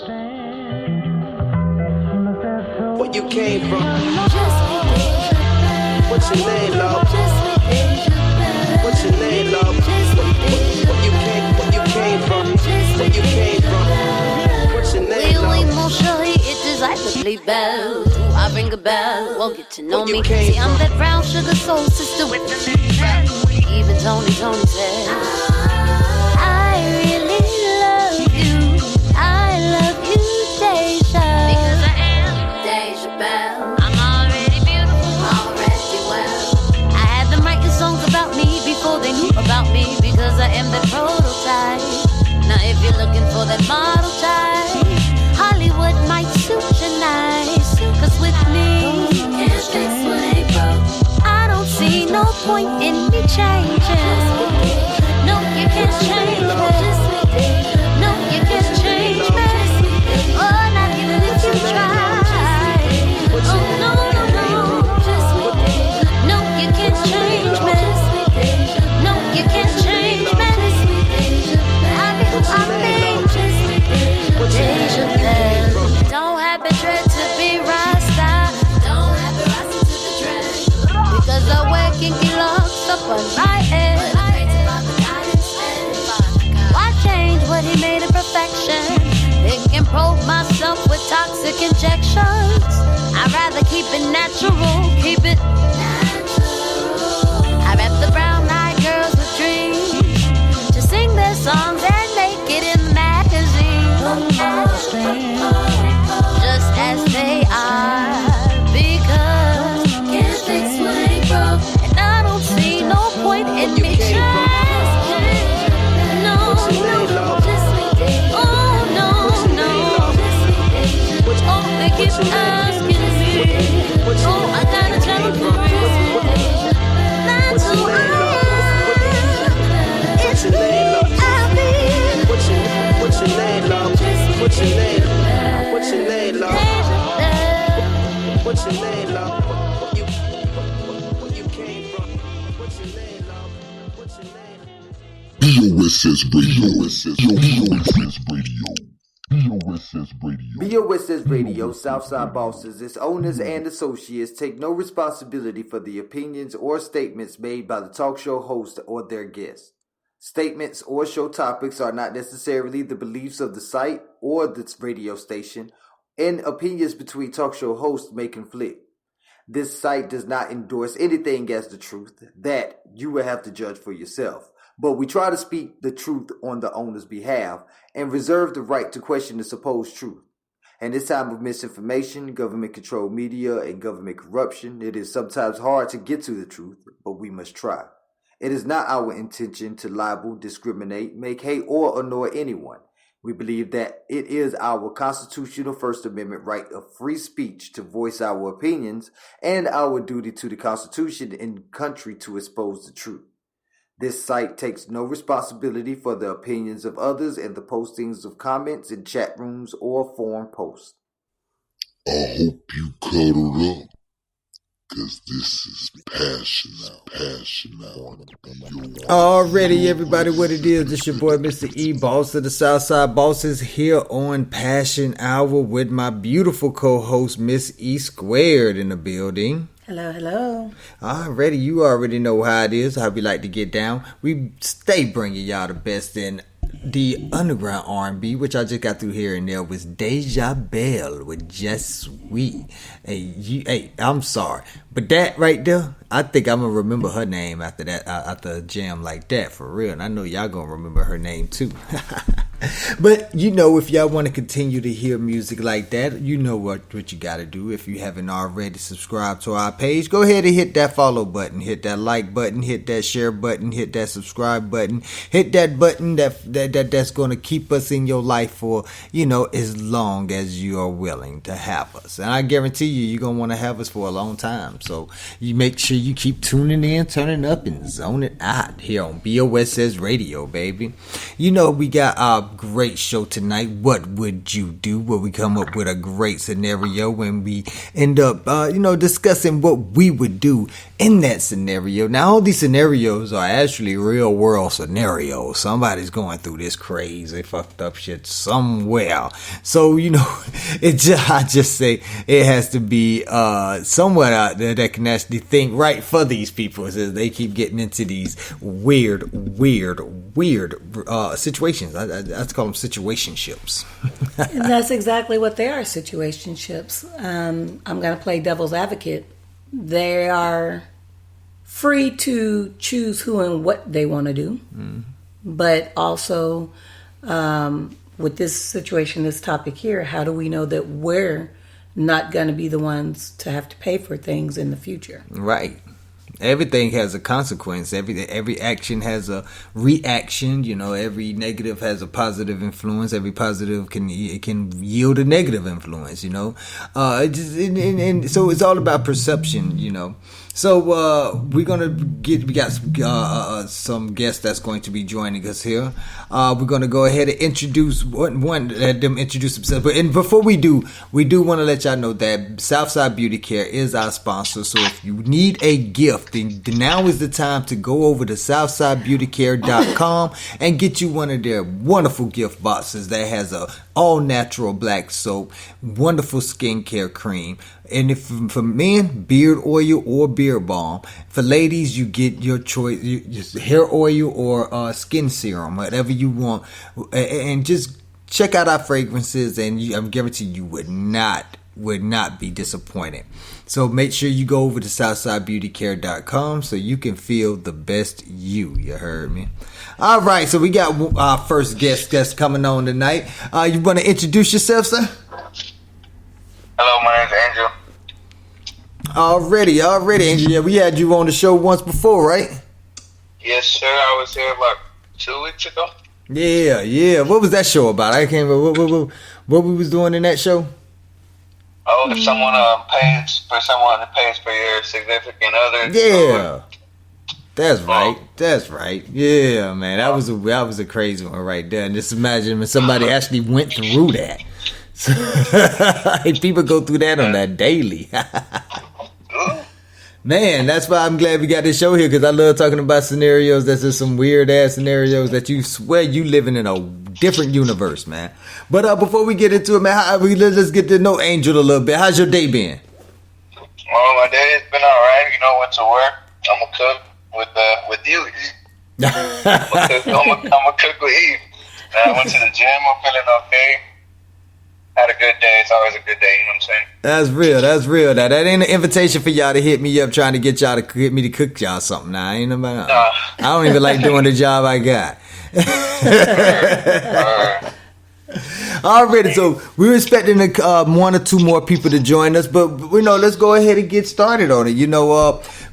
Where you came from? What's your name, love? What's your name, love? Where you came from? Where you came from? What's your name, love? Oui, mon chéri, it is I to play belle. I ring a bell, won't get to know me. See, I'm that brown sugar soul sister with the big. Even Tony said, I really love you. I love you, Deja. Because I am Deja Bell. I'm already beautiful, already well. I had them writing songs about me before they knew about me. Because I am the prototype. Now if you're looking for that model type, Hollywood might suit you nice. Cause with me, can't fix what ain't broke. I don't see no point in me changing. No, you can't change me. No, you can't change me. Oh, not even if you try. Oh, no, no, no. No, you can't change me. No, you can't change me. Deja Bell. Don't have a dread to be Rasta. Don't have a Rasta to the dread. Because I wear kinky locks up on my head. Why change what he made a perfection? It can probe myself with toxic injections. I'd rather keep it natural, keep it natural. I rap the brown-eyed girls with dreams to sing their songs and make it in magazines. Just as they are, because can't fix what ain't broke, and I don't see no point in me changing. No, no, oh no, no. Oh, they keep asking me. Oh, I gotta tell them for real. That's who I am. It's me, I'll be. What's your name, love? What's your name? What's your name, love? What's your name, love? Where you came from? What's your name, love? What's your name? BOSS Radio. BOSS Radio, Southside Bosses, its owners and associates take no responsibility for the opinions or statements made by the talk show host or their guests. Statements or show topics are not necessarily the beliefs of the site or the radio station, and opinions between talk show hosts may conflict. This site does not endorse anything as the truth. That you will have to judge for yourself. But we try to speak the truth on the owner's behalf and reserve the right to question the supposed truth. In this time of misinformation, government-controlled media, and government corruption, it is sometimes hard to get to the truth, but we must try. It is not our intention to libel, discriminate, make hate, or annoy anyone. We believe that it is our constitutional First Amendment right of free speech to voice our opinions and our duty to the Constitution and country to expose the truth. This site takes no responsibility for the opinions of others and the postings of comments in chat rooms or forum posts. I hope you cuddled up, cause this is passion out. Already, everybody, what it is, this your boy Mr. E, boss of the Southside Bosses, here on Passion Hour with my beautiful co-host Miss E Squared in the building. Hello, hello. Already, you already know how it is, how we like to get down. We stay bringing y'all the best in the underground R&B, which I just got through here and there, was Deja Bell with Just Sweet. Hey, I'm sorry, but that right there, I think I'm gonna remember her name after that, after a jam like that, for real. And I know y'all gonna remember her name too. But you know, if y'all want to continue to hear music like that, you know what you gotta do. If you haven't already subscribed to our page, go ahead and hit that follow button, hit that like button, hit that share button, hit that subscribe button, hit that button that's gonna keep us in your life for, you know, as long as you are willing to have us. And I guarantee you're gonna want to have us for a long time. So you make sure you keep tuning in, turning up, and zoning out here on BOSS Radio, baby. You know, we got great show tonight. What would you do? Where we come up with a great scenario when we end up, discussing what we would do in that scenario. Now, all these scenarios are actually real world scenarios. Somebody's going through this crazy fucked up shit somewhere. So, I just say it has to be someone out there that can actually think right for these people, as they keep getting into these weird situations. I call them situationships. And that's exactly what they are, situationships. I'm going to play devil's advocate. They are free to choose who and what they want to do. Mm. But also, with this situation, this topic here, how do we know that we're not going to be the ones to have to pay for things in the future? Right. Everything has a consequence. Every action has a reaction. Every negative has a positive influence. Every positive can yield a negative influence. And so it's all about perception. So we got some guests that's going to be joining us here. We're going to go ahead and introduce let them introduce themselves. But before we do want to let y'all know that Southside Beauty Care is our sponsor. So if you need a gift, then now is the time to go over to SouthsideBeautyCare.com and get you one of their wonderful gift boxes that has a all natural black soap, wonderful skincare cream. And if for men, beard oil or beard balm. For ladies, you get your choice, hair oil or skin serum, whatever you want. And just check out our fragrances, and I'm guaranteed you would not be disappointed. So make sure you go over to SouthsideBeautyCare.com so you can feel the best you. You heard me? All right, so we got our first guest coming on tonight. You want to introduce yourself, sir? Hello, my name's Angel. Already, Angel. Yeah, we had you on the show once before, right? Yes, sir. I was here about 2 weeks ago. Yeah. What was that show about? I can't remember what we was doing in that show. Oh, if someone pays for your significant other. Yeah. That's right. Yeah, man. That was a crazy one right there. And just imagine when somebody actually went through that. People go through that on that daily. Man, that's why I'm glad we got this show here, because I love talking about scenarios that's just some weird ass scenarios that you swear you living in a different universe, man. But before we get into it, man, let's get to know Angel a little bit. How's your day been? Well, my day has been all right. Went to work. I'm a cook with you. I'm a cook with Eve. I went to the gym. I'm feeling okay. Had a good day. It's always a good day, you know what I'm saying? That's real. That ain't an invitation for y'all to hit me up trying to get y'all to get me to cook y'all something. Now, ain't about. I don't even like doing the job I got. Already, so we're expecting one or two more people to join us, but let's go ahead and get started on it.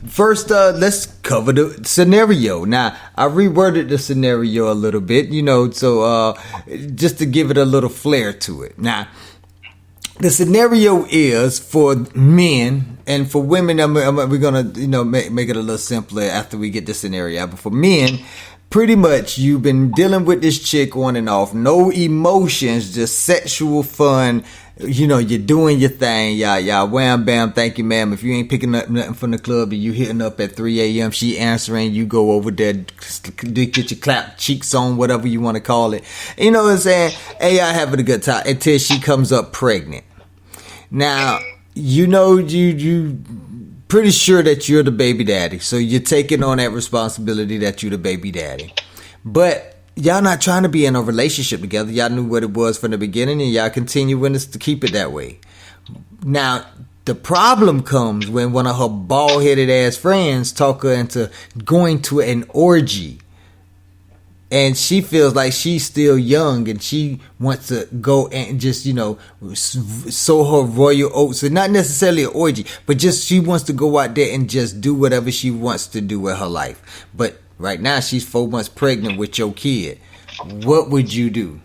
First, let's cover the scenario. Now, I reworded the scenario a little bit, so just to give it a little flair to it. Now, the scenario is for men, and for women, we're gonna make it a little simpler after we get the scenario out. But for men, pretty much you've been dealing with this chick on and off, no emotions, just sexual fun. You're doing your thing, y'all, wham, bam, thank you, ma'am. If you ain't picking up nothing from the club, you hitting up at 3 a.m., she answering, you go over there, get your clap cheeks on, whatever you want to call it. You know what I'm saying? Hey, y'all having a good time until she comes up pregnant. Now, you pretty sure that you're the baby daddy, so you're taking on that responsibility that you're the baby daddy. But y'all not trying to be in a relationship together. Y'all knew what it was from the beginning, and y'all continuing to keep it that way. Now, the problem comes when one of her bald-headed ass friends talk her into going to an orgy. And she feels like she's still young, and she wants to go and just, sow her royal oats. So not necessarily an orgy, but just she wants to go out there and just do whatever she wants to do with her life. But right now, she's 4 months pregnant with your kid. What would you do?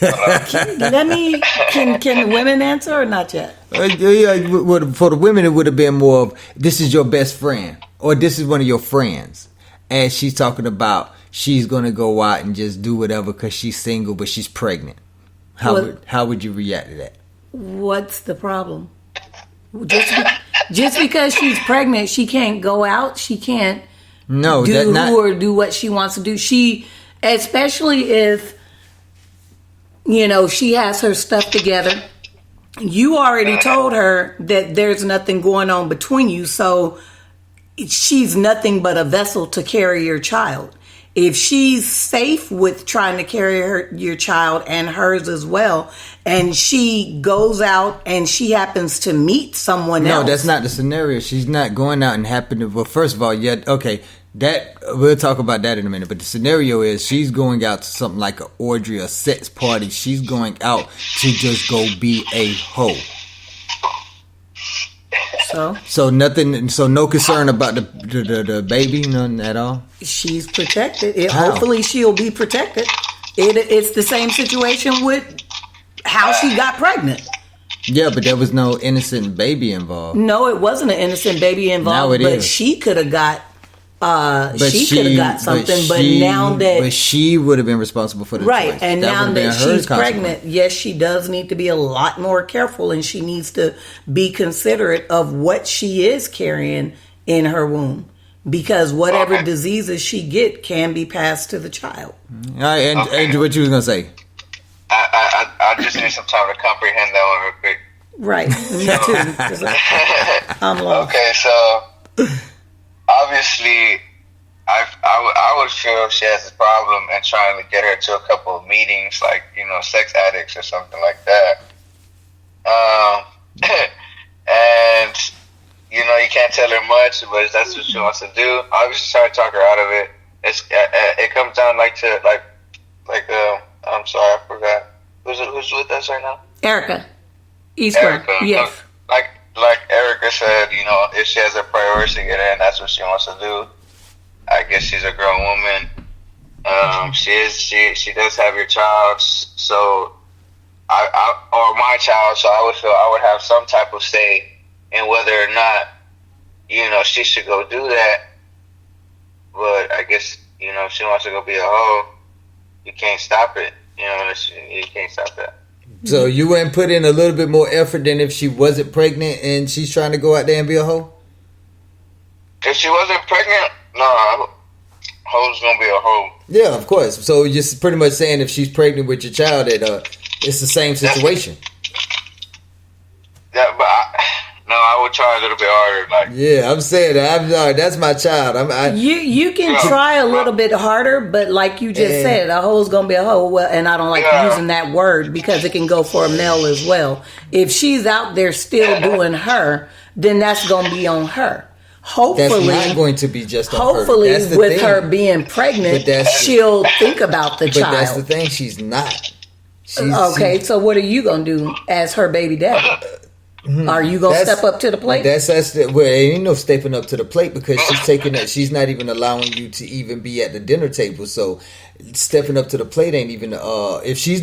Let me. Can the women answer or not yet? For the women, it would have been more of, this is your best friend, or this is one of your friends, and she's talking about she's gonna go out and just do whatever because she's single, but she's pregnant. How would you react to that? What's the problem? Just because she's pregnant, she can't go out. She can't do what she wants to do. She, especially if, she has her stuff together. You already told her that there's nothing going on between you, so she's nothing but a vessel to carry your child. If she's safe with trying to carry your child and hers as well, and she goes out and she happens to meet someone else. No, that's not the scenario. She's not going out and well, first of all, that we'll talk about that in a minute. But the scenario is she's going out to something like an orgy, a sex party. She's going out to just go be a hoe. So nothing. So no concern about the baby, none at all. She's protected. Hopefully, she'll be protected. It's the same situation with how she got pregnant. Yeah, but there was no innocent baby involved. No, it wasn't an innocent baby involved. Now it but is. She could have got. She could have got something, but she would have been responsible for the right. choice. And now that she's pregnant, yes, she does need to be a lot more careful, and she needs to be considerate of what she is carrying in her womb, because whatever diseases she get can be passed to the child. All right, and what you was gonna say? I just need some time to comprehend that one real quick. Right, me too. I'm lost. Okay, so. Obviously, I would feel she has a problem and trying to get her to a couple of meetings, like, sex addicts or something like that. And, you can't tell her much, but that's what she wants to do. Obviously, try to talk her out of it. It comes down I'm sorry, I forgot. Who's with us right now? Erica. Eastward. Yes. Like Erica said, if she has a priority to get in, that's what she wants to do. I guess she's a grown woman. She does have your child, so or my child, so I would feel I would have some type of say in whether or not, she should go do that. But I guess, if she wants to go be a hoe, you can't stop it. You can't stop that. So you wouldn't put in a little bit more effort than if she wasn't pregnant and she's trying to go out there and be a hoe? If she wasn't pregnant, no, hoe's gonna be a hoe. Yeah, of course. So you're pretty much saying if she's pregnant with your child, that it's the same situation. Yeah, but I would try a little bit harder. Yeah, I'm saying that. That's my child. You can try a little bit harder, but like you just said, a hoe's gonna be a hoe. Well, and I don't like using that word because it can go for a male as well. If she's out there still doing her, then that's gonna be on her. Hopefully, that's not going to be just on hopefully, her. with her being pregnant, she'll think about the child. But that's the thing. She's not. So what are you gonna do as her baby daddy? Are you gonna step up to the plate? Ain't no stepping up to the plate because she's taking that. She's not even allowing you to even be at the dinner table. So stepping up to the plate ain't even. If she's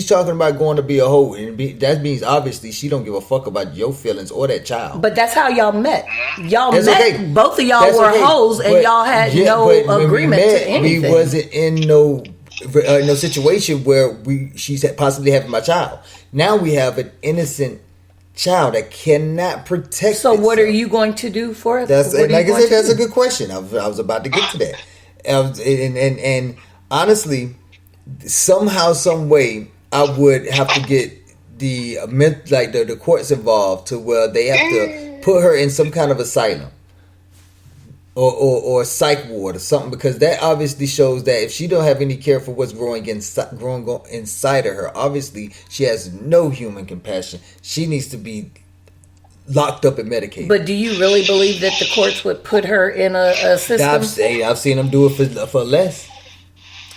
talking about going to be a hoe, that means obviously she don't give a fuck about your feelings or that child. But that's how y'all met. That's okay. Both of y'all were hoes, and y'all had no agreement to anything. We wasn't in no situation where she's possibly having my child. Now we have an innocent child that cannot protect. So what are you going to do for it? That's a good question. I was about to get to that. And honestly, somehow, some way, I would have to get the courts involved to where they have to put her in some kind of asylum or psych ward or something, because that obviously shows that if she don't have any care for what's growing inside of her, obviously she has no human compassion. She needs to be locked up and medicated. But do you really believe that the courts would put her in a system? I've seen them do it for less.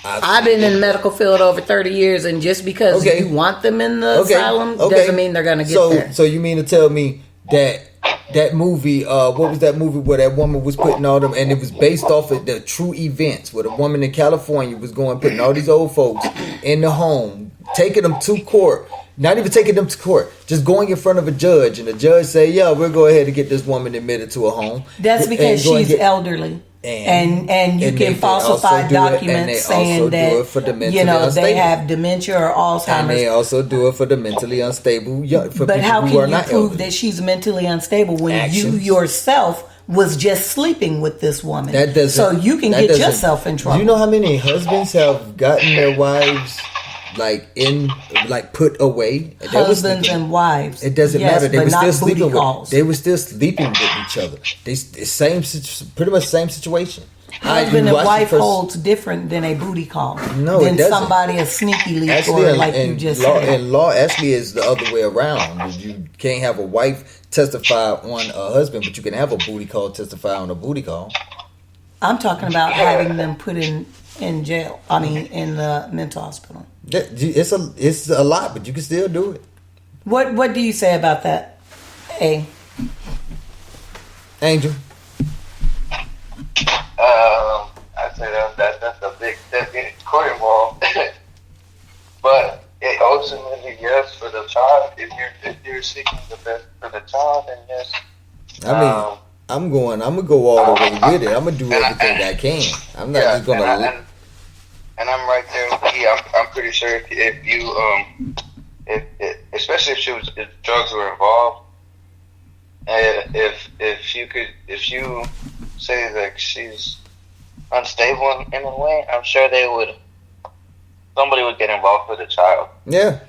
I've been in the medical field over 30 years, and just because you want them in the asylum doesn't mean they're going to get there. So you mean to tell me that that movie, what was that movie where that woman was putting all them, and it was based off of the true events, where the woman in California was going, putting all these old folks in the home, taking them to court, not even taking them to court, just going in front of a judge, and the judge say, yeah, we'll go ahead and get this woman admitted to a home. That's because she's elderly. And you can falsify documents saying that, you know, they have dementia or Alzheimer's. And they also do it for the mentally unstable. But how can you prove that she's mentally unstable when you yourself was just sleeping with this woman? That doesn't. So you can get yourself in trouble. Do you know how many husbands have gotten their wives put away? Husbands and wives. It doesn't matter. They were still sleeping calls. They were still sleeping with each other. Pretty much same situation. Husband and wife holds different than a booty call. No, than it doesn't. Somebody a sneaky leak actually, or like you just said. And law actually is the other way around. You can't have a wife testify on a husband, but you can have a booty call testify on a booty call. I'm talking about having them put in jail. I mean, in the mental hospital. It's a lot, but you can still do it. What do you say about that, Angel? I say that's a big step in court involved. But it ultimately, yes, for the child, if you're seeking the best for the child, then yes. I mean, I'm gonna go all the way with it. I'm gonna do everything I can. I'm not just gonna. And I'm right there with you. I'm pretty sure if you especially if drugs were involved, and if you say that she's unstable in a way, I'm sure somebody would get involved with the child. Yeah.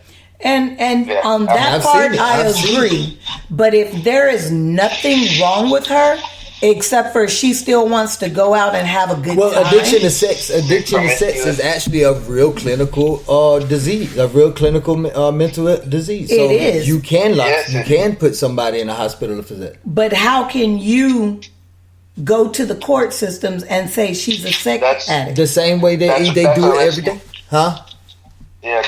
And on that part, I agree. But if there is nothing wrong with her, except for she still wants to go out and have a good time. Well, addiction to sex is actually a real clinical disease, a real clinical mental disease. So it is. You can put somebody in a hospital for that. But how can you go to the court systems and say she's a sex addict? The same way they do it every day, huh? Yeah,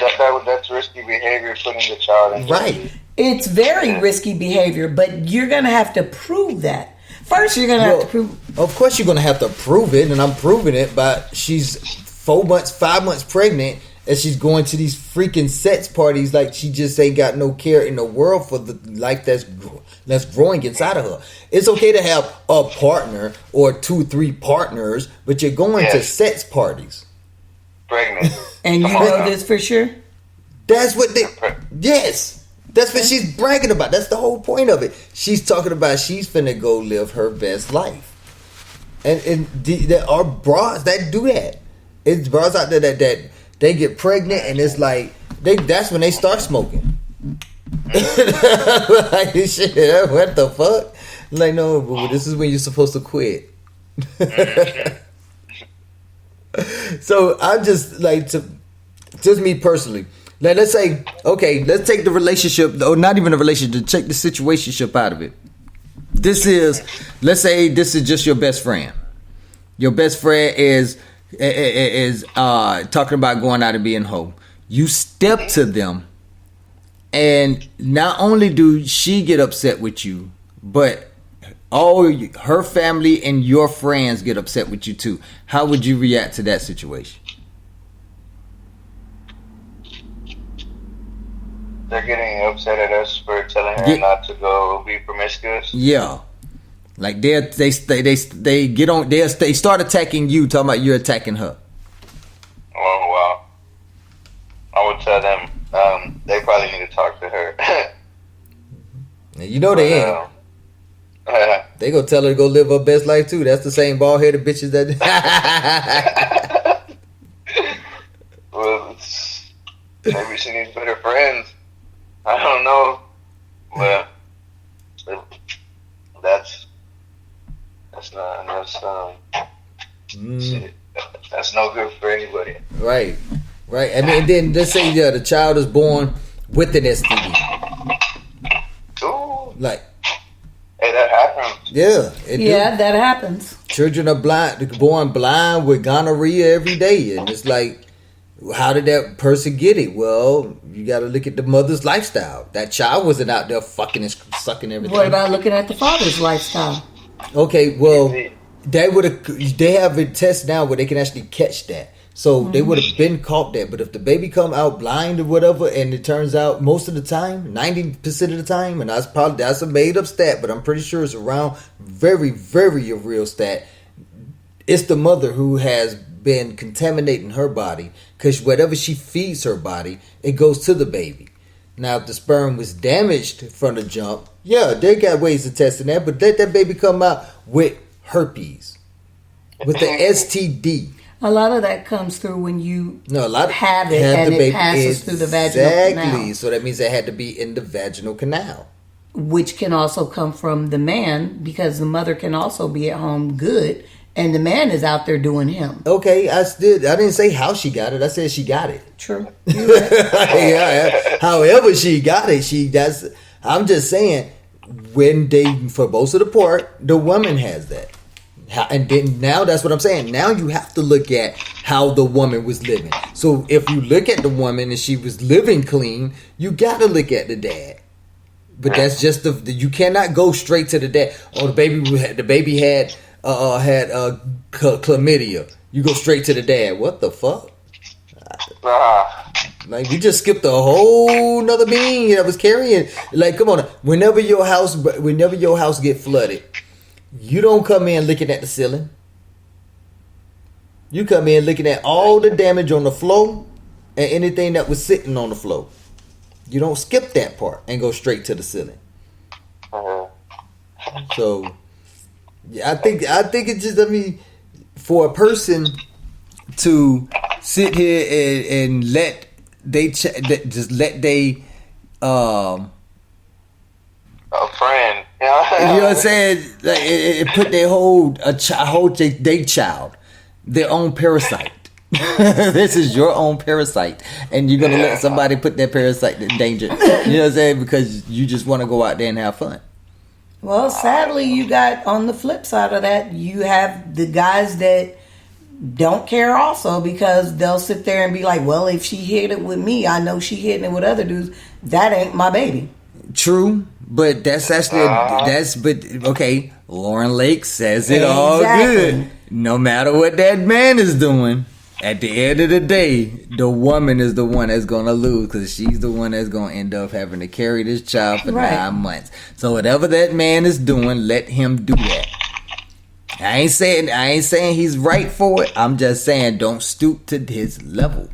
that's risky behavior, putting the child in. Right. It's very risky behavior, but you're going to have to prove that. First, you're going to have to prove... Of course, you're going to have to prove it, and I'm proving it, but she's 5 months pregnant, and she's going to these freaking sex parties like she just ain't got no care in the world for the life that's growing inside of her. It's okay to have a partner or 2-3 partners, but you're going to sex parties. Pregnant. And you know this for sure? That's what yes. That's what she's bragging about. That's the whole point of it. She's talking about she's finna go live her best life. And there are bras that do that. It's bras out there that they get pregnant and it's like that's when they start smoking. Like shit, what the fuck? Like no, but this is when you're supposed to quit. So I'm just like just me personally. Like, let's say, okay, let's take the relationship, or not even a relationship, take the situationship out of it. Let's say this is just your best friend. Your best friend is talking about going out and being hoe. You step to them, and not only do she get upset with you, but all her family and your friends get upset with you too. How would you react to that situation? They're getting upset at us for telling her not to go be promiscuous. Yeah, like they start attacking you, talking about you're attacking her. Oh wow! I would tell them they probably need to talk to her. You know they ain't. They gonna tell her to go live her best life too. That's the same bald-headed bitches that. Well, maybe she needs better friends. I don't know, but that's no good for anybody. Right. And then let's say the child is born with an STD. Ooh. Like. Hey, that happens. Yeah. That happens. Children are born blind with gonorrhea every day, and it's like How did that person get it? Well, you got to look at the mother's lifestyle. That child wasn't out there fucking and sucking everything. What about looking at the father's lifestyle? Okay, well, they have a test now where they can actually catch that. So they would have been caught that. But if the baby come out blind or whatever, and it turns out most of the time, 90% of the time, and that's a made up stat, but I'm pretty sure it's around very, very a real stat. It's the mother who has been contaminating her body, because whatever she feeds her body, it goes to the baby. Now, if the sperm was damaged from the jump, yeah, they got ways of testing that, but let that baby come out with herpes, with the STD. A lot of that comes through when you have it have and the it baby. passes through the vaginal canal. Exactly. So that means it had to be in the vaginal canal. Which can also come from the man, because the mother can also be at home good and the man is out there doing him. Okay, I didn't say how she got it. I said she got it. True. Yeah, however she got it, I'm just saying, for most of the part, the woman has that. And then now that's what I'm saying. Now you have to look at how the woman was living. So if you look at the woman and she was living clean, you got to look at the dad. But that's just you cannot go straight to the dad. Oh, the baby had chlamydia. You go straight to the dad. What the fuck? Like, you just skipped a whole nother being that was carrying. Like, come on. Whenever your house get flooded, you don't come in looking at the ceiling. You come in looking at all the damage on the floor and anything that was sitting on the floor. You don't skip that part and go straight to the ceiling. So, yeah, I think it's just, for a person to sit here and let a friend. You know what I'm saying? Like, it put their child, their own parasite. This is your own parasite, and you're gonna let somebody put that parasite in danger. You know what I'm saying? Because you just want to go out there and have fun. Well, sadly, you got, on the flip side of that, you have the guys that don't care also, because they'll sit there and be like, well, if she hit it with me, I know she hitting it with other dudes. That ain't my baby. True, but that's actually okay. Lauren Lake says it all good. No matter what that man is doing, at the end of the day, the woman is the one that's gonna lose, because she's the one that's gonna end up having to carry this child for 9 months. So whatever that man is doing, let him do that. I ain't saying he's right for it. I'm just saying, don't stoop to his level.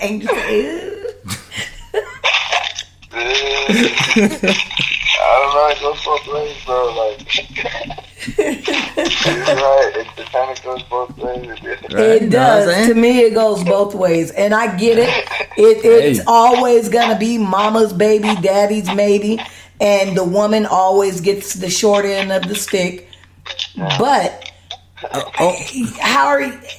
Angel. I don't know, it goes both ways, bro. Like, right, it kind of goes both ways. It does. To me, it goes both ways, and I get it. It's always gonna be mama's baby, daddy's maybe, and the woman always gets the short end of the stick. But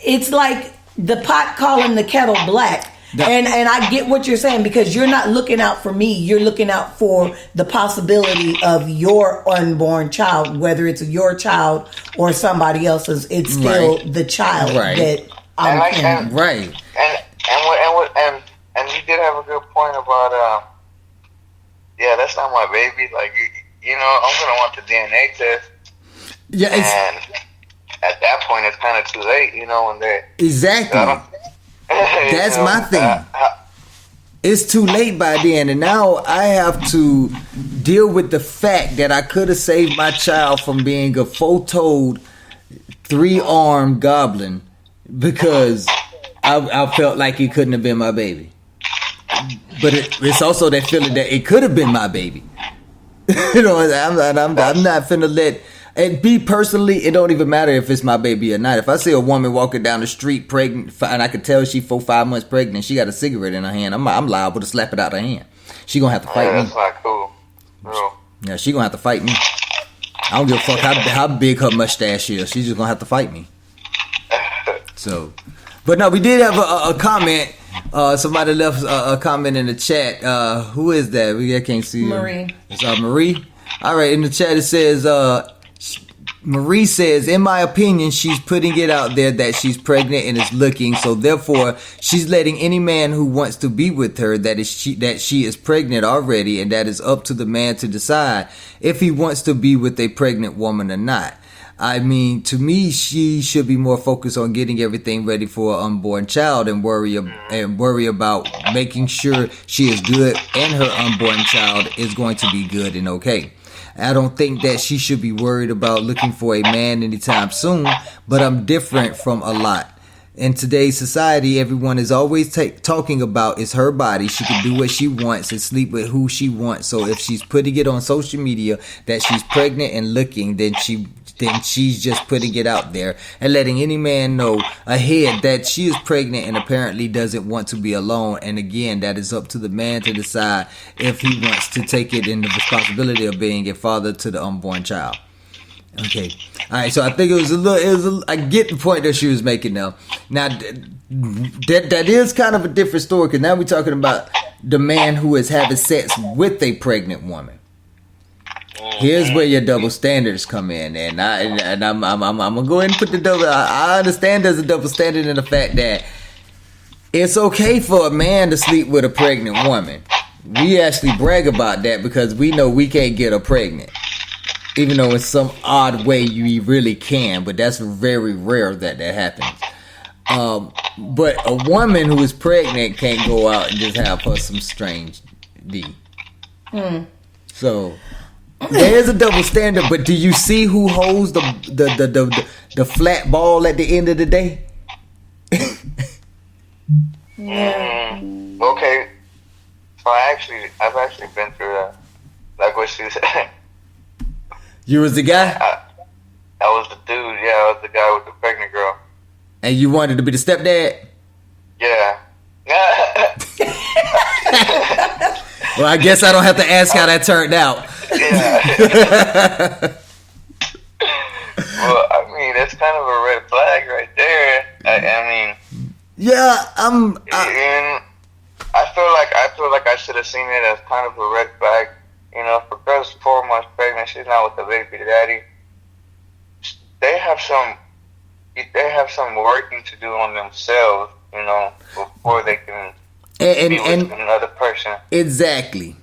it's like the pot calling the kettle black. And I get what you're saying, because you're not looking out for me. You're looking out for the possibility of your unborn child, whether it's your child or somebody else's. It's still the child that I'm carrying. Right. And you did have a good point about that's not my baby. Like, you know, I'm gonna want the DNA test. Yeah. And at that point, it's kind of too late. You know, when they exactly. That's my thing. It's too late by then, and now I have to deal with the fact that I could have saved my child from being a 4-toed, 3-armed goblin because I felt like he couldn't have been my baby. But it's also that feeling that it could have been my baby. You know, I'm not finna let. And me personally, it don't even matter if it's my baby or not. If I see a woman walking down the street pregnant, and I can tell she 4-5 months pregnant, she got a cigarette in her hand, I'm liable to slap it out of her hand. She gonna have to fight me. That's not cool. No. Yeah, she gonna have to fight me. I don't give a fuck how big her mustache is. She's just gonna have to fight me. So, but no, we did have a comment. Somebody left a comment in the chat. Who is that? I can't see. Marie. It's Marie. All right, in the chat it says. Marie says, in my opinion, she's putting it out there that she's pregnant and is looking, so therefore she's letting any man who wants to be with her that she is pregnant already, and that is up to the man to decide if he wants to be with a pregnant woman or not. I mean, to me, she should be more focused on getting everything ready for an unborn child and worry about making sure she is good and her unborn child is going to be good and okay. I don't think that she should be worried about looking for a man anytime soon, but I'm different from a lot. In today's society, everyone is always talking about is her body. She can do what she wants and sleep with who she wants. So if she's putting it on social media that she's pregnant and looking, then she's just putting it out there and letting any man know ahead that she is pregnant and apparently doesn't want to be alone. And again, that is up to the man to decide if he wants to take it in the responsibility of being a father to the unborn child. Okay. All right. So I think I get the point that she was making now. Now, that is kind of a different story, because now we're talking about the man who is having sex with a pregnant woman. Here's where your double standards come in, and I'm gonna go ahead and put the double. I understand there's a double standard in the fact that it's okay for a man to sleep with a pregnant woman. We actually brag about that because we know we can't get her pregnant, even though in some odd way you really can. But that's very rare that happens. But a woman who is pregnant can't go out and just have her some strange D. So. There's a double standard, but do you see who holds the flat ball at the end of the day? Okay, so I've actually been through that, like what she said. You was the guy? I was the dude. Yeah, I was the guy with the pregnant girl. And you wanted to be the stepdad? Yeah. Well, I guess I don't have to ask how that turned out. Yeah. Well, I mean, that's kind of a red flag right there. I mean, yeah, and I feel like I should have seen it as kind of a red flag. You know, if a girl's 4 months pregnant, she's not with the baby daddy. They have some working to do on themselves, you know, before they can be with another person. Exactly.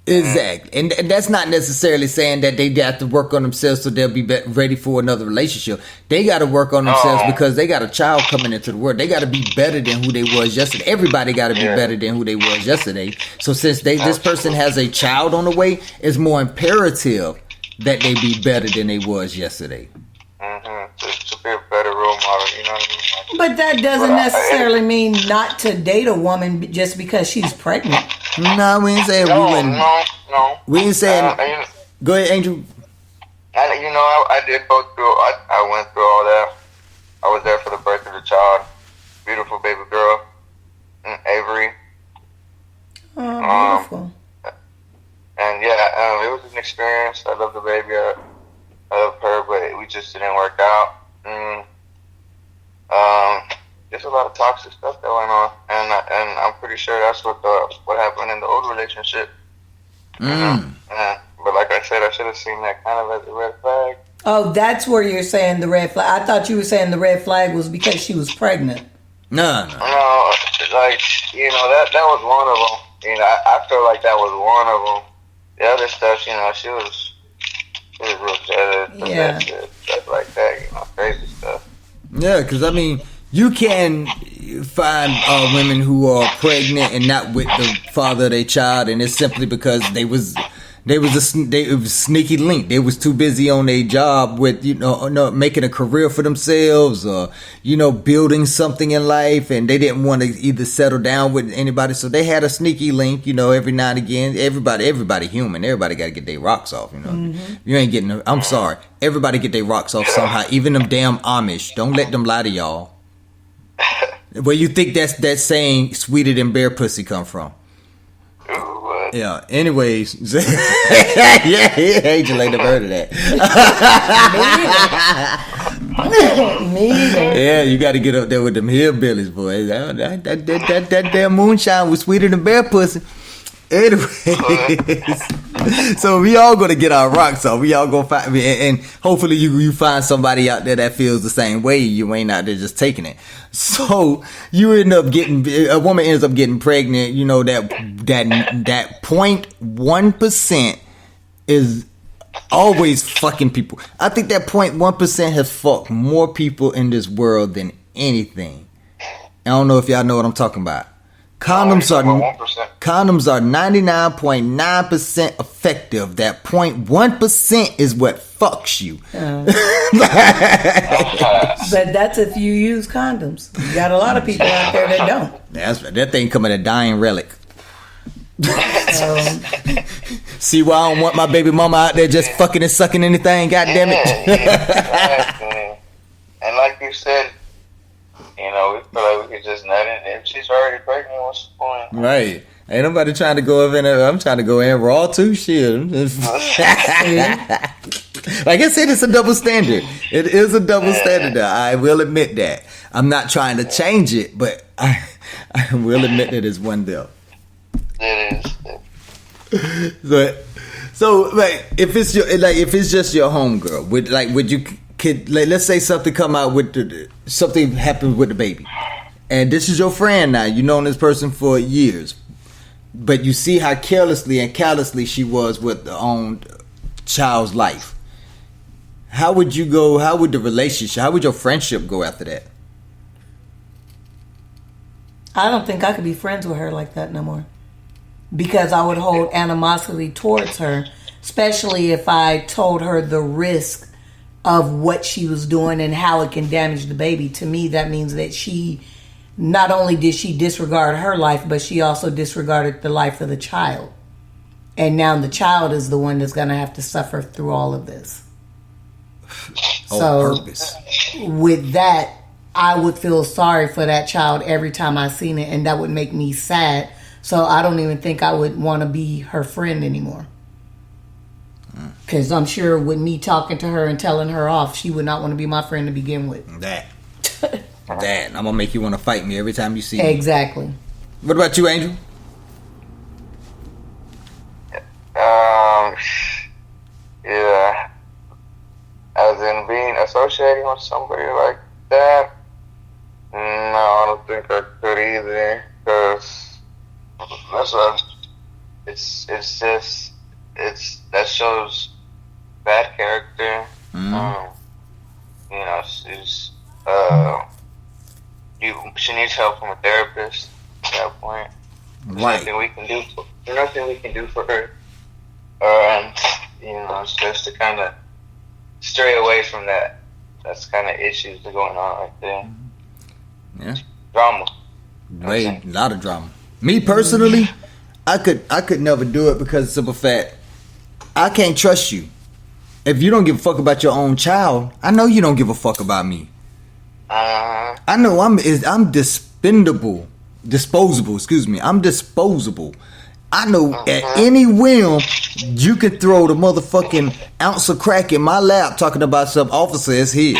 And that's not necessarily saying that they got to work on themselves so they'll be ready for another relationship. They got to work on themselves because they got a child coming into the world. They got to be better than who they was yesterday. Everybody got to be better than who they was yesterday. So since this person has a child on the way, it's more imperative that they be better than they was yesterday. To be a better role model, you know what I mean? But that doesn't necessarily mean not to date a woman just because she's pregnant. No, we ain't saying we wouldn't. No. We ain't saying. Go ahead, Angel. And you know, I did go through. I went through all that. I was there for the birth of the child, beautiful baby girl, Avery. Oh, beautiful. And yeah, it was an experience. I love the baby. I love her, but we just didn't work out. There's a lot of toxic stuff that went on, and I'm pretty sure that's what happened in the old relationship. You know? But like I said, I should have seen that kind of as a red flag. Oh, that's where you're saying the red flag. I thought you were saying the red flag was because she was pregnant. No, like, you know, that was one of them. You know, I feel like that was one of them. The other stuff, you know, she was real jealous. Yeah. Stuff like that, you know, crazy stuff. Yeah, because I mean, you can find women who are pregnant and not with the father of their child, and it's simply because they was sneaky link. They was too busy on their job with, you know, making a career for themselves, or, you know, building something in life, and they didn't want to either settle down with anybody, so they had a sneaky link, you know, every now and again. Everybody human. Everybody got to get their rocks off, you know. You ain't getting. I'm sorry. Everybody get their rocks off somehow. Even them damn Amish. Don't let them lie to y'all. Where you think that saying "sweeter than bear pussy" come from? Yeah. Anyways, yeah, Angel ain't never heard of that. Yeah, you got to get up there with them hillbillies, boy. That damn moonshine was sweeter than bear pussy. Anyways, So we all gonna get our rocks off. We all gonna find, and hopefully you find somebody out there that feels the same way. You ain't out there just taking it. So you end up getting, a woman ends up getting pregnant. You know that 0.1% is always fucking people. I think that 0.1% has fucked more people in this world than anything. I don't know if y'all know what I'm talking about. Condoms are 99.9% effective. That 0.1% is what fucks you. But that's if you use condoms. You got a lot of people out there that don't. That thing coming a dying relic. See why I don't want my baby mama out there just fucking and sucking anything. God damn it. Exactly. And like you said, you know, we feel like we could just nut it. If she's already pregnant, what's the point? Right. Ain't nobody trying to go in there. I'm trying to go in raw too. Shit. Like I said, it's a double standard. It is a double standard. I will admit that. I'm not trying to change it, but I will admit that it's one deal. It is. So like, if it's just your homegirl, would you? Let's say something come out with something happened with the baby, and this is your friend now. You known this person for years, but you see how carelessly and callously she was with the own child's life. How would you go? How would the relationship? How would your friendship go after that? I don't think I could be friends with her like that no more, because I would hold animosity towards her, especially if I told her the risk of what she was doing and how it can damage the baby. To me, that means that she, not only did she disregard her life, but she also disregarded the life of the child. And now the child is the one that's going to have to suffer through all of this. Purpose. With that, I would feel sorry for that child every time I seen it, and that would make me sad. So I don't even think I would want to be her friend anymore. Because I'm sure with me talking to her and telling her off, she would not want to be my friend to begin with. That. I'm going to make you want to fight me every time you see me. Exactly. What about you, Angel? Yeah. As in being associating with somebody like that, no, I don't think I could either. Because that's what that shows bad character. You know, she needs help from a therapist at that point. There's nothing we can do for her. And you know, it's just to kind of stray away from that. That's kind of issues that are going on right there. Yeah. Drama. A lot of drama. Me personally, I could never do it because of the simple fact I can't trust you. If you don't give a fuck about your own child, I know you don't give a fuck about me. I know I'm disposable. I'm disposable. I know at any whim you can throw the motherfucking ounce of crack in my lap talking about some officer as his.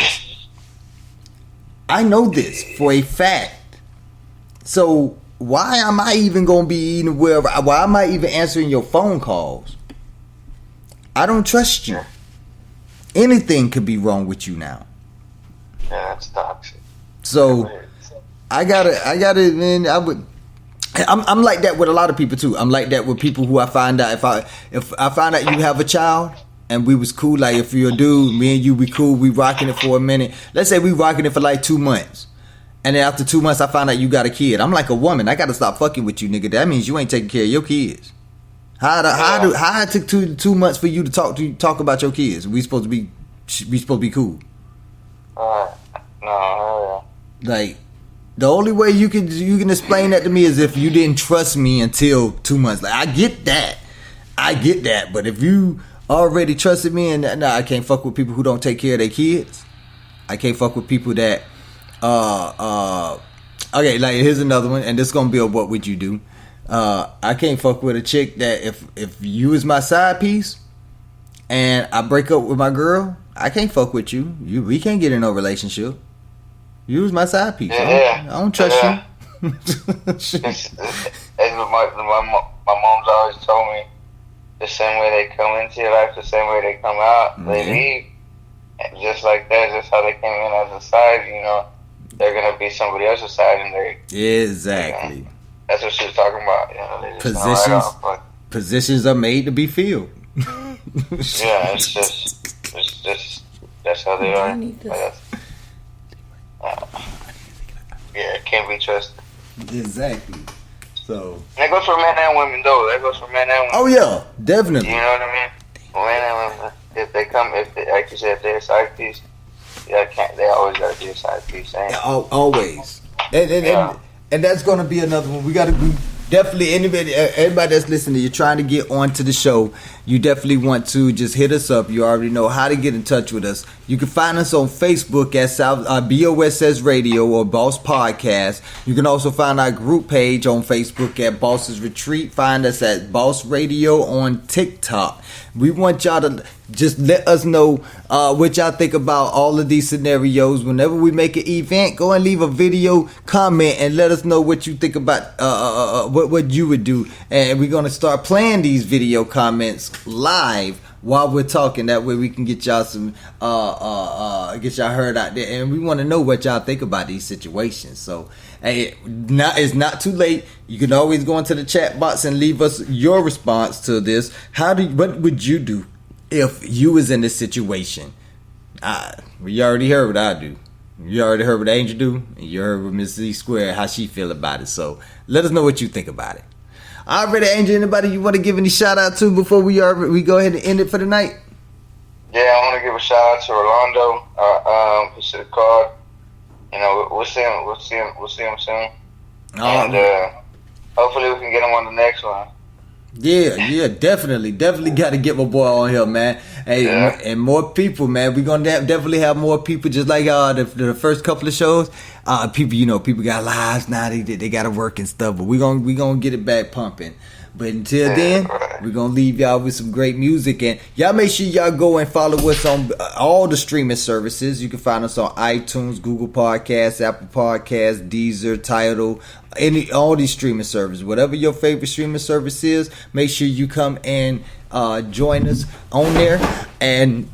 I know this for a fact. So why am I even gonna be eating wherever? Why am I even answering your phone calls? I don't trust you. Anything could be wrong with you now. Yeah, that's toxic. So I gotta, man. I'm like that with a lot of people too. I'm like that with people who I find out if I find out you have a child and we was cool. Like if you're a dude, me and you we cool. We rocking it for a minute. Let's say we rocking it for like 2 months. And then after 2 months, I find out you got a kid. I'm like a woman. I got to stop fucking with you, nigga. That means you ain't taking care of your kids. How it took 2 months for you to talk about your kids? We supposed to be cool. No. Like the only way you can explain that to me is if you didn't trust me until 2 months. Like I get that. But if you already trusted me, and I can't fuck with people who don't take care of their kids. I can't fuck with people that. Okay, like here's another one, and this is gonna be a what would you do? I can't fuck with a chick that if you is my side piece and I break up with my girl, I can't fuck with you. We can't get in no relationship. You was my side piece. I don't trust you. My mom's always told me the same way they come into your life the same way they come out. They leave. And just like that, just how they came in as a side, you know, they're going to be somebody else's side. And they Exactly. You know, that's what she was talking about. You know, they just positions are made to be filled. Yeah, it's just, that's how they are. Yeah, it can't be trusted. Exactly. So. That goes for men and women, though. That goes for men and women. Oh yeah, definitely. You know what I mean? Men and women. If they come, like you said, if they're a side piece, they always gotta be a side piece. Always. And that's gonna be another one. We gotta be. Definitely, everybody that's listening, you're trying to get onto the show, you definitely want to just hit us up. You already know how to get in touch with us. You can find us on Facebook at BOSS Radio or Boss Podcast. You can also find our group page on Facebook at Boss's Retreat. Find us at Boss Radio on TikTok. We want y'all to just let us know what y'all think about all of these scenarios. Whenever we make an event, go and leave a video comment and let us know what you think about what you would do. And we're going to start playing these video comments live while we're talking. That way we can get y'all some get y'all heard out there. And we want to know what y'all think about these situations. So hey, it's not too late. You can always go into the chat box and leave us your response to this. What would you do if you was in this situation? You already heard what I do. You already heard what Angel do. And you heard what Miss Z Square, how she feel about it. So let us know what you think about it. All right, Angel, anybody you want to give any shout out to before we go ahead and end it for the night? Yeah, I want to give a shout out to Orlando. He should have called. You know, we'll see him soon. And hopefully we can get him on the next one. Yeah, definitely got to get my boy on here, man. Hey, and more people, man. We're gonna definitely have more people, just like the first couple of shows. People got lives now. They got to work and stuff, but we gonna get it back pumping. But until then, we're going to leave y'all with some great music. And y'all make sure y'all go and follow us on all the streaming services. You can find us on iTunes, Google Podcasts, Apple Podcasts, Deezer, Tidal, all these streaming services. Whatever your favorite streaming service is, make sure you come and join us on there. And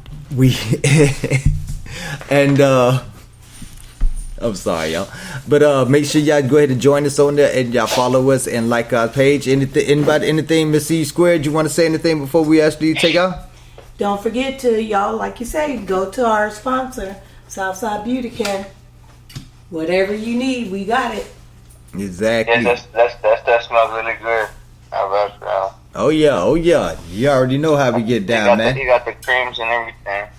I'm sorry, y'all. But make sure y'all go ahead and join us on there and y'all follow us and like our page. Anything, Miss C Squared, you want to say anything before we actually take off? Don't forget to, y'all, like you say, go to our sponsor, Southside Beauty Care. Whatever you need, we got it. Exactly. Yeah, that smells really good. How about y'all? Oh yeah. You already know how we get down, man. You got the creams and everything.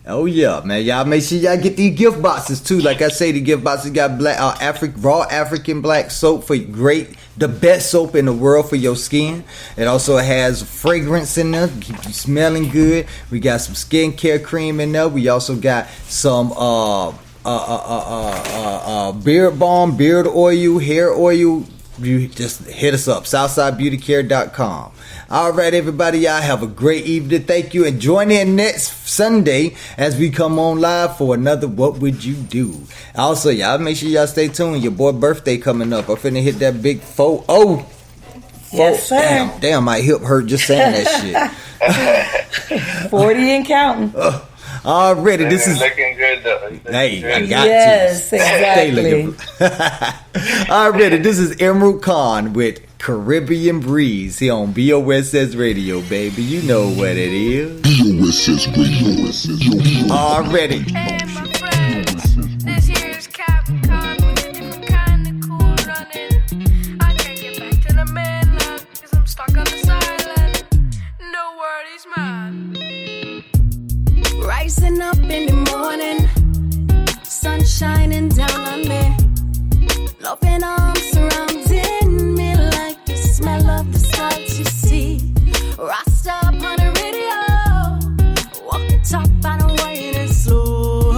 Oh yeah, man! Y'all make sure y'all get these gift boxes too. Like I say, the gift boxes got raw African black soap for the best soap in the world for your skin. It also has fragrance in there, keep you smelling good. We got some skincare cream in there. We also got some beard balm, beard oil, hair oil. You just hit us up, SouthsideBeautyCare.com. All right, everybody, y'all have a great evening. Thank you, and join in next Sunday as we come on live for another What Would You Do? Also, y'all make sure y'all stay tuned. Your boy birthday coming up. I'm finna hit that big 4-0. Yes, sir. Damn, my hip hurt just saying that shit. 40 and counting. Already, this is looking good though. Hey, I got yes, you. Exactly. Already, this is Emerald Khan with Caribbean Breeze here on BOSS Radio, baby. You know what it is. BOSS Radio. Already. Hey, my friends, this here is Capricorn with a different kind of cool running. I can't get back to the mainland, cause I'm stuck on this island. No worries, man. Rising up in the morning, sun shining down on me. Loving arms surrounding me like the smell of the stars you see. Rasta up on the radio, walk the top and I'm waiting slow.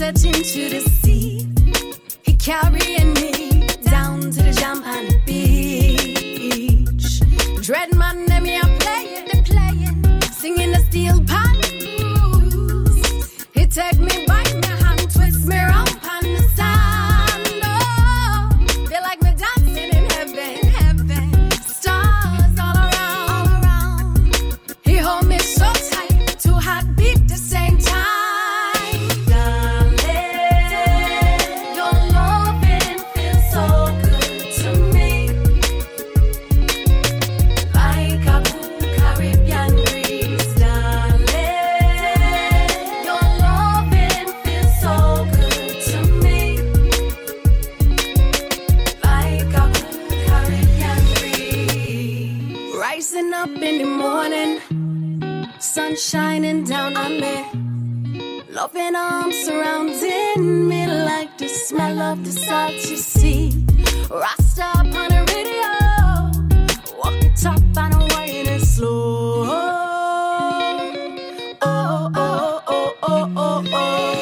sunset into the sea. He carrying me down to the jump on the beach. Dread man, them here playing, they playing, singing the steel pan blues. He take me by my hand, twist me round on the sand. Oh, feel like me dancing in heaven, heaven. Stars all around. He hold me so tight, two heart beat the same time. Up in the morning, sun shining down on me, loving arms surrounding me like the smell of the salty sea. Rasta upon the radio, walk it up and I'm wine it slow. Oh, oh, oh, oh, oh, oh, oh.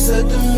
Set the